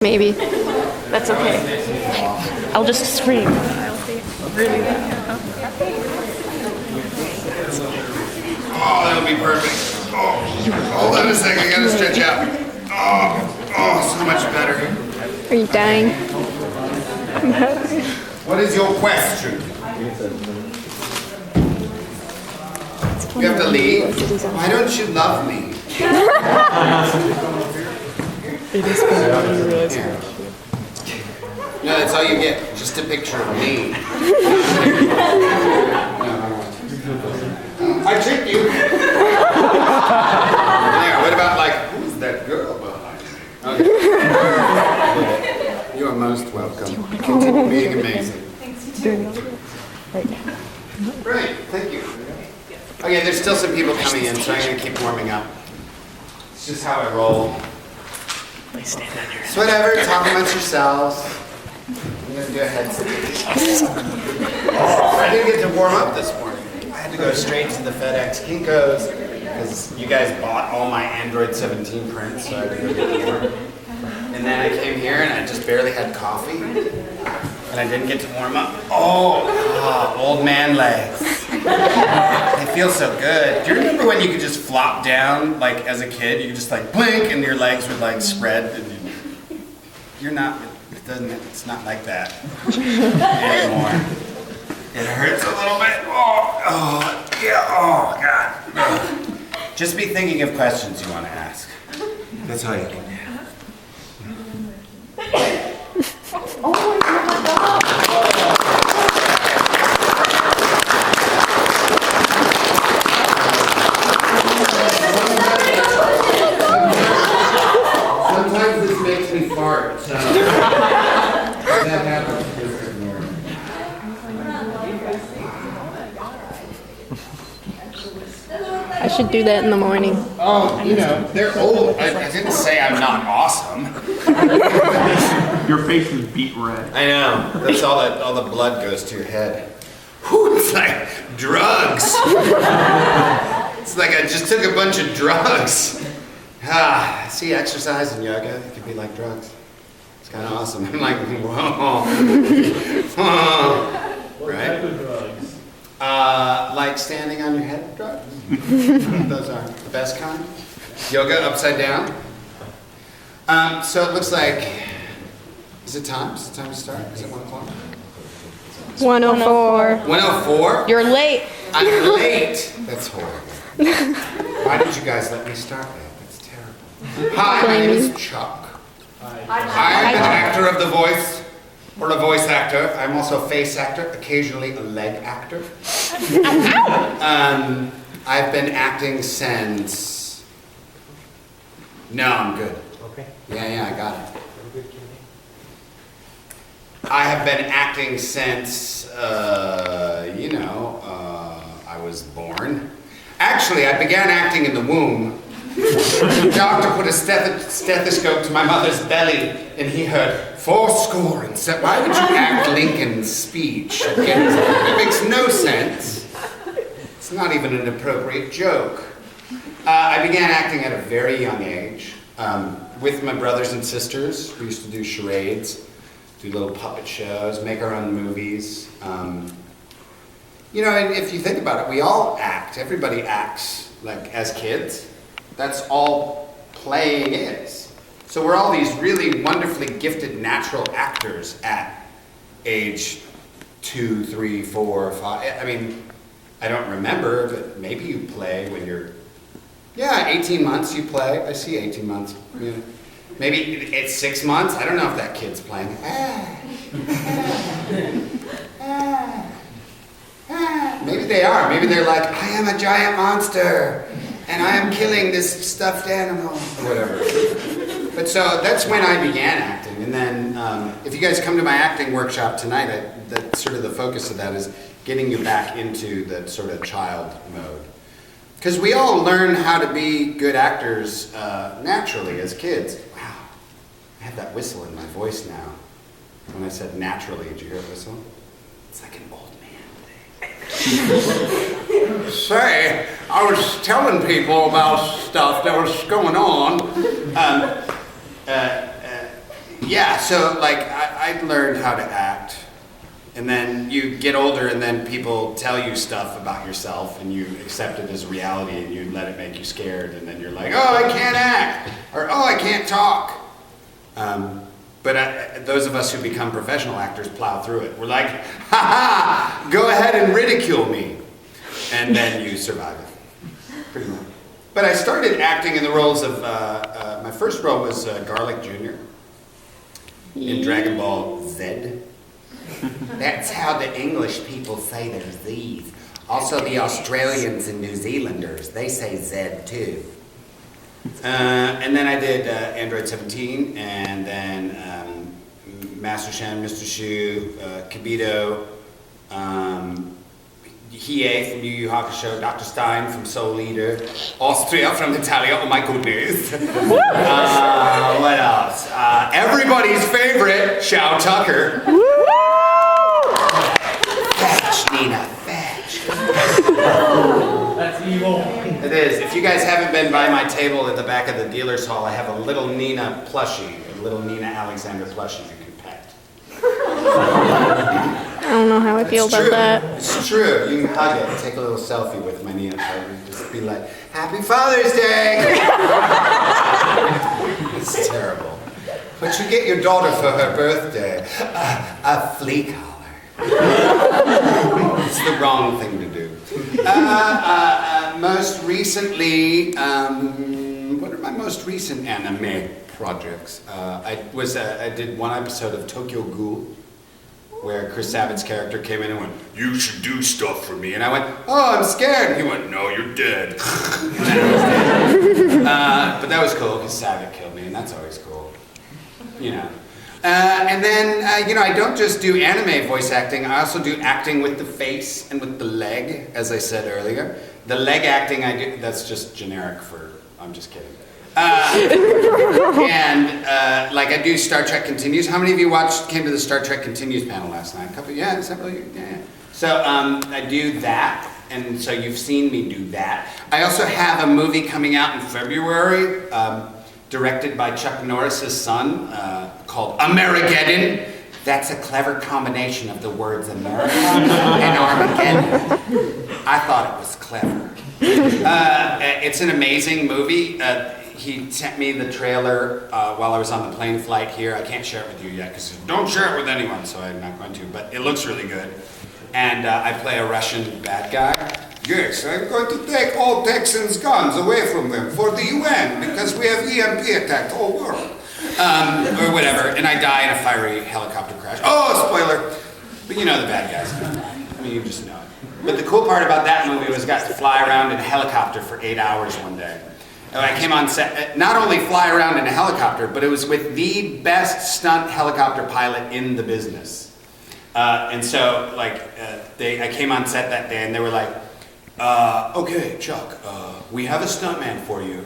Maybe. That's okay. I'll just scream. I'll be really loud. Oh, that'll be perfect. Oh, hold on a second, I gotta stretch out. Oh, so much better. Are you dying? What is your question? You have to leave? Why don't you love me? It is funny when you realize Yeah. No, that's all you get. Just a picture of me. I tricked you. There, what about like, who's that girl behind me? Okay. You are most welcome. Continue being amazing. right now. Great, thank you. Okay, there's still some people coming in, so I'm gonna keep warming up. It's just how I roll. So whatever, talk amongst yourselves. I'm gonna do a headset. I didn't get to warm up this morning. I had to go straight to the FedEx Kinko's because you guys bought all my Android 17 prints, so I had to go get more. And then I came here and I just barely had coffee. And I didn't get to warm up. Old man legs. They feel so good. Do you remember when you could just flop down, like as a kid, you could just like blink and your legs would like spread? And you're not, it's not like that anymore. It hurts a little bit. God. Just be thinking of questions you want to ask. That's all you can do. Sometimes this makes me fart, so that happens. I should do that in the morning. Oh, you know, they're old. I didn't say I'm not awesome. Your face is beet red. I know. That's all the blood goes to your head. Whew, it's like drugs. It's like I just took a bunch of drugs. See, exercise and yoga, it could be like drugs. It's kind of awesome. I'm like, whoa. What type of drugs? Like standing on your head drugs. Those are the best kind. Yoga upside down. So it looks like, is it time? Is it time to start? Is it 1 o'clock? 104. 104? You're late. I'm late. That's horrible. Why did you guys let me start that? That's terrible. Hi, my name is Chuck. I'm an actor of the voice, or a voice actor. I'm also a face actor, occasionally a leg actor. I've been acting since... No, I'm good. Okay. Yeah, I got it. I have been acting since, I was born. Actually, I began acting in the womb. The doctor put a stethoscope to my mother's belly, and he heard 70 and said, "Why would you act Lincoln's speech?" It makes no sense. It's not even an appropriate joke. I began acting at a very young age with my brothers and sisters. We used to do charades, do little puppet shows, make our own movies. If you think about it, we all act. Everybody acts like as kids. That's all playing is. So we're all these really wonderfully gifted natural actors at age 2, 3, 4, 5. I mean, I don't remember, but maybe you play when you're, 18 months you play. I see 18 months. Maybe it's 6 months. I don't know if that kid's playing. Maybe they are. Maybe they're like, I am a giant monster, and I am killing this stuffed animal, or whatever. But so that's when I began acting. And then if you guys come to my acting workshop tonight, that's sort of the focus of that is getting you back into the sort of child mode. Because we all learn how to be good actors naturally as kids. Wow, I have that whistle in my voice now. When I said naturally, did you hear a whistle? It's like an old man thing. Say, I was telling people about stuff that was going on. Yeah, so like I learned how to act, and then you get older, and then people tell you stuff about yourself, and you accept it as reality, and you let it make you scared, and then you're like, oh, I can't act, or oh, I can't talk. But those of us who become professional actors plow through it. We're like, ha ha, go ahead and ridicule me, and then you survive it, pretty much. But I started acting in the roles of, my first role was Garlic Jr. in Dragon Ball Z. That's how the English people say their Z's. Also the Australians and New Zealanders, they say Z too. And then I did Android 17, and then Master Shen, Mr. Shu, Kibito, Hiei from Yu Yu Hakusho, Dr. Stein from Soul Eater, Austria from Italia, oh my goodness. What else? Everybody's favorite, Shao Tucker. Fetch, Nina, fetch. That's evil. It is. If you guys haven't been by my table at the back of the dealer's hall, I have a little Nina plushie, a little Nina Alexander plushie you can pet. I don't know how I feel about that. It's true. You can hug it, take a little selfie with my Nina, just be like, Happy Father's Day! It's terrible. But you get your daughter for her birthday a flea collar. It's the wrong thing to do. Most recently, what are my most recent anime projects? I did one episode of Tokyo Ghoul, where Chris Sabat's character came in and went, you should do stuff for me. And I went, oh, I'm scared. And he went, no, you're dead. And then I was dead. But that was cool, because Sabat killed me, and that's always cool. You know. And then, I don't just do anime voice acting, I also do acting with the face and with the leg, as I said earlier. The leg acting I do, that's just generic for, I'm just kidding. I do Star Trek Continues. How many of you came to the Star Trek Continues panel last night? A couple, yeah, several, yeah. So I do that, and so you've seen me do that. I also have a movie coming out in February, directed by Chuck Norris's son, called Amerigeddon. That's a clever combination of the words America and Armageddon. I thought it was clever. It's an amazing movie. He sent me the trailer while I was on the plane flight here. I can't share it with you yet, because don't share it with anyone, so I'm not going to, but it looks really good. And I play a Russian bad guy. Yes, I'm going to take all Texans' guns away from them for the UN, because we have EMP attacked the whole world. Or whatever, and I die in a fiery helicopter crash. Oh, spoiler! But you know the bad guys. I mean, you just know it. But the cool part about that movie was I got to fly around in a helicopter for 8 hours one day. And I came on set, not only fly around in a helicopter, but it was with the best stunt helicopter pilot in the business. And so, I came on set that day, and they were like, okay, Chuck, we have a stuntman for you,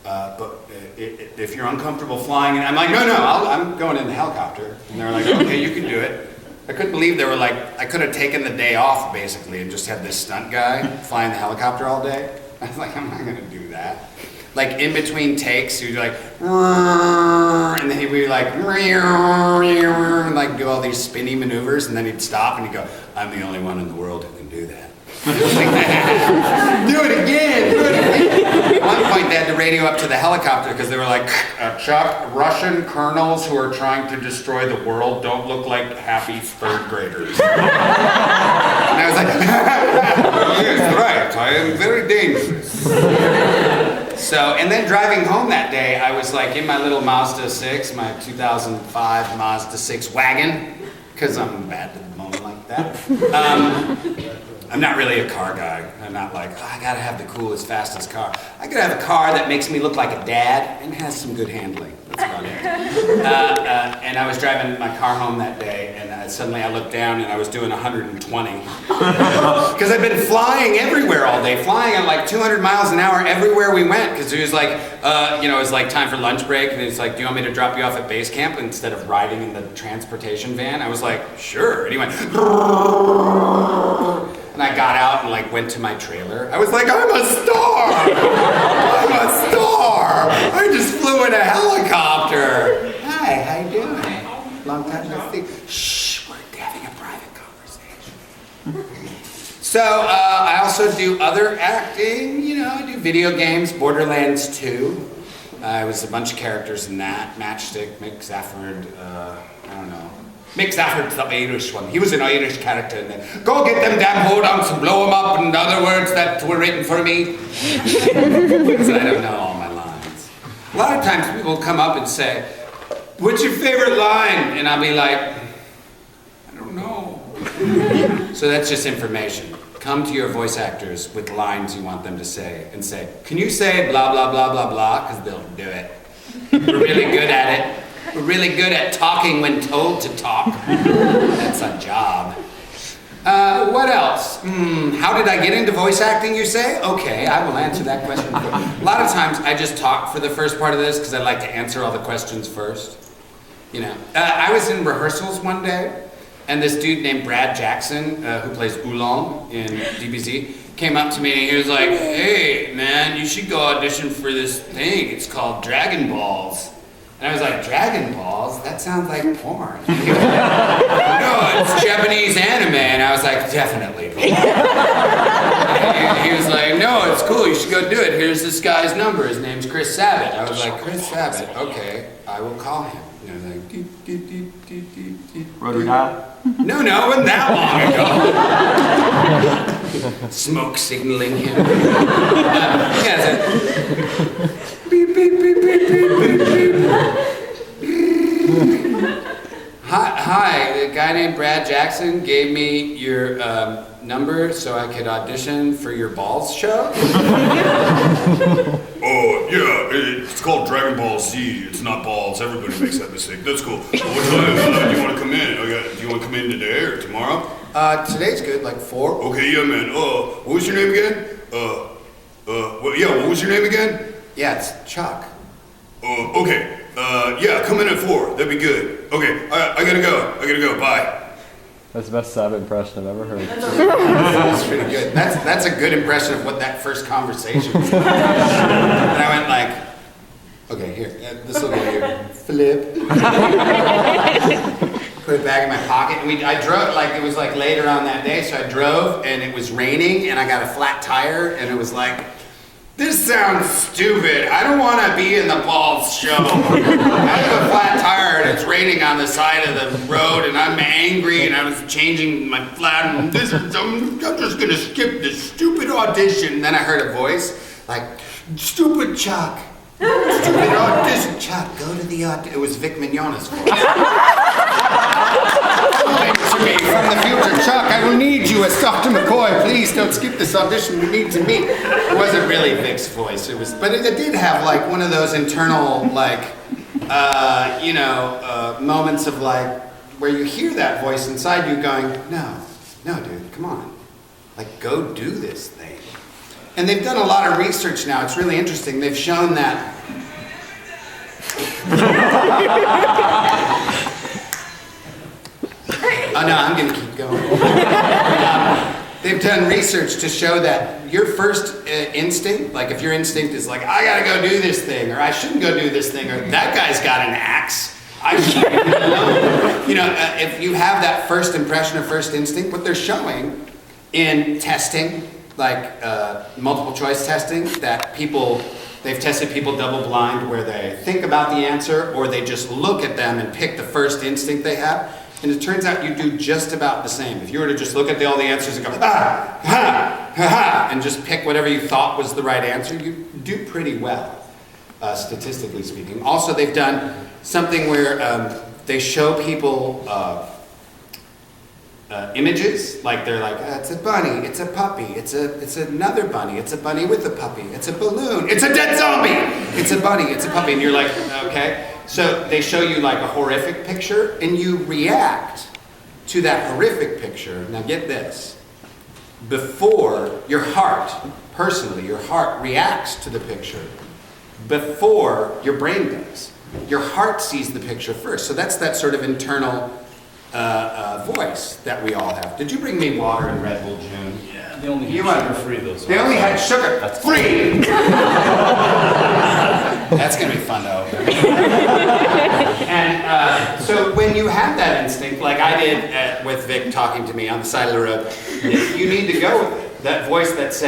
but if you're uncomfortable flying, and I'm like, no, I'm going in the helicopter. And they were like, okay, you can do it. I couldn't believe they were like, I could have taken the day off, basically, and just had this stunt guy flying the helicopter all day. I was like, I'm not going to do that. Like, in between takes, he'd be like, and then he'd be like, and like do all these spinny maneuvers, and then he'd stop and he'd go, I'm the only one in the world who can do that. Do it again, do it again. At one point, they had to radio up to the helicopter because they were like, Chuck, Russian colonels who are trying to destroy the world don't look like happy third graders. And I was like, yes, right, I am very dangerous. So, and then driving home that day, I was like in my little Mazda 6, my 2005 Mazda 6 wagon, because I'm bad at the moment like that. I'm not really a car guy. I'm not like, oh, I gotta have the coolest, fastest car. I gotta have a car that makes me look like a dad and has some good handling. That's about it. And I was driving my car home that day, and suddenly I looked down and I was doing 120. Because I've been flying everywhere all day, flying at like 200 miles an hour everywhere we went. Because it was like, it was like time for lunch break, and it's like, do you want me to drop you off at base camp instead of riding in the transportation van? I was like, sure. And he went, and I got out and like went to my trailer. I was like, I'm a star! I'm a star! I just flew in a helicopter. Hi, how you you doing? Long time no see. Shh, we're having a private conversation. So I also do other acting. You know, I do video games, Borderlands 2. I was a bunch of characters in that. Matchstick, Mick Zafford, I don't know. Mick Zafford's the Irish one. He was an Irish character in there. Go get them damn hold-ons and blow them up, and other words that were written for me. Because I don't know all my lines. A lot of times people come up and say, what's your favorite line? And I'll be like, I don't know. So that's just information. Come to your voice actors with lines you want them to say and say, can you say blah, blah, blah, blah, blah? Because they'll do it. We're really good at it. We're really good at talking when told to talk. That's a job. What else? How did I get into voice acting, you say? Okay, I will answer that question. A lot of times I just talk for the first part of this because I like to answer all the questions first. You know, I was in rehearsals one day, and this dude named Brad Jackson, who plays Oolong in DBZ, came up to me and he was like, hey, man, you should go audition for this thing. It's called Dragon Balls. And I was like, Dragon Balls? That sounds like porn. And he was like, no, it's Japanese anime. And I was like, definitely. And he was like, no, it's cool. You should go do it. Here's this guy's number. His name's Chris Sabat. I was like, Chris Sabat? Okay, I will call him. And I was like, deep, deep, deep, deep, deep, deep. Rotary dial? No, it wasn't that long ago. Smoke signaling him. Yeah, so, beep, beep, beep, beep, beep, beep, beep. Hi, a guy named Brad Jackson gave me your number so I could audition for your balls show. Oh, yeah, it's called Dragon Ball Z. It's not balls. Everybody makes that mistake. That's cool. What time do you want to come in? Do you want to come in today or tomorrow? Today's good, like 4. Okay, yeah, man. What was your name again? What was your name again? Yeah, it's Chuck. Okay. Yeah, come in at 4. That'd be good. Okay, I gotta go. Bye. That's the best Sabat impression I've ever heard. That's pretty good. That's a good impression of what that first conversation was like. And I went like, okay, here, this will get you. Flip. Put it back in my pocket. And I drove, like, it was like later on that day, so I drove and it was raining and I got a flat tire and it was like, this sounds stupid. I don't want to be in the balls show. I have a flat tire and it's raining on the side of the road and I'm angry and I was changing my flat and I'm just going to skip this stupid audition. And then I heard a voice like, stupid Chuck. Stupid audition. Chuck, go to the audition. It was Vic Mignogna's voice. To me from the future, Chuck, I will need you as Dr. McCoy. Please don't skip this audition. We need to meet. It wasn't really Vic's voice. It was, but it did have like one of those internal, like, moments of like where you hear that voice inside you going, no, dude, come on, like go do this thing. And they've done a lot of research now. It's really interesting. They've shown that. Oh no, I'm going to keep going. They've done research to show that your first instinct, like if your instinct is like, I got to go do this thing, or I shouldn't go do this thing, or that guy's got an axe, I shouldn't leave it alone. If you have that first impression or first instinct, what they're showing in testing, like multiple choice testing, that they've tested people double blind where they think about the answer or they just look at them and pick the first instinct they have. And it turns out you do just about the same. If you were to just look at all the answers and go, and just pick whatever you thought was the right answer, you do pretty well, statistically speaking. Also, they've done something where they show people images, like they're like, it's a bunny, it's a puppy, it's another bunny, it's a bunny with a puppy, it's a balloon, it's a dead zombie, it's a bunny, it's a puppy, and you're like, okay. So they show you like a horrific picture, and you react to that horrific picture. Now get this, before your heart, personally, your heart reacts to the picture before your brain does. Your heart sees the picture first. So that's that sort of internal voice that we all have. Did you bring me water and Red Bull, June? Yeah. They only You had want sugar free though. So They only had sugar That's free. That's gonna be fun to open. And so when you have that instinct, like I did with Vic talking to me on the side of the road, you need to go with it. That voice that says,